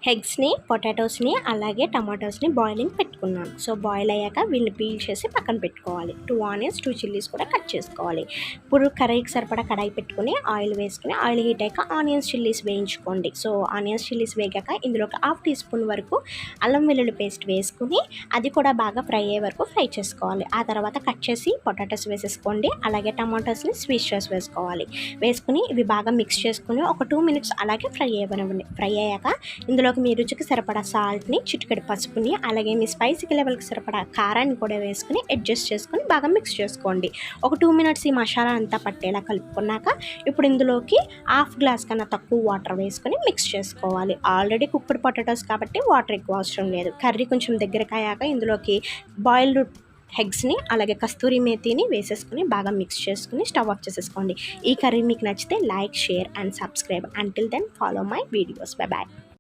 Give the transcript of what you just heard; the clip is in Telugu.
ఎగ్స్ని, పొటాటోస్ని అలాగే టమాటోస్ని బాయిలింగ్ పెట్టుకున్నాను. సో బాయిల్ అయ్యాక వీళ్ళని పీల్ చేసి పక్కన పెట్టుకోవాలి. 2 ఆనియన్స్, 2 చిల్లీస్ కూడా కట్ చేసుకోవాలి. ఇప్పుడు కర్రీకి సరిపడా కడాయి పెట్టుకుని ఆయిల్ వేసుకుని ఆయిల్ హీట్ అయ్యాక ఆనియన్స్, చిల్లీస్ వేయించుకోండి. సో ఆనియన్స్, చిల్లీస్ వేగాక ఇందులోకి 1/2 టీ స్పూన్ వరకు అల్లం వెల్లుల్లి పేస్ట్ వేసుకుని అది కూడా బాగా ఫ్రై అయ్యే వరకు ఫ్రై చేసుకోవాలి. ఆ తర్వాత కట్ చేసి పొటాటోస్ వేసేసుకోండి. అలాగే టమాటోస్ని స్వీట్ సాస్ వేసుకోవాలి. వేసుకుని ఇవి బాగా మిక్స్ చేసుకుని ఒక 2 మినిట్స్ అలాగే ఫ్రై అవ్వనివ్వండి. ఫ్రై అయ్యాక ఇందులోకి మీ రుచికి సరిపడా సాల్ట్ని, చిటికెడు పసుపుని, అలాగే మీ స్పైసీకి లెవెల్కి సరిపడా కారాన్ని కూడా వేసుకుని అడ్జస్ట్ చేసుకుని బాగా మిక్స్ చేసుకోండి. ఒక 2 మినిట్స్ ఈ మసాలా అంతా పట్టేలా కలుపుకున్నాక ఇప్పుడు ఇందులోకి 1/2 గ్లాస్ కన్నా తక్కువ వాటర్ వేసుకుని మిక్స్ చేసుకోవాలి. ఆల్రెడీ కుక్డ్ పొటాటోస్ కాబట్టి వాటర్ ఎక్కువ అవసరం లేదు. కర్రీ కొంచెం దగ్గరకు అయ్యాక ఇందులోకి బాయిల్డ్ ఎగ్స్ని అలాగే కస్తూరి మేతిని వేసేసుకుని బాగా మిక్స్ చేసుకుని స్టవ్ ఆఫ్ చేసేసుకోండి. ఈ కర్రీ మీకు నచ్చితే like, share and subscribe. Until then follow my videos. Bye bye.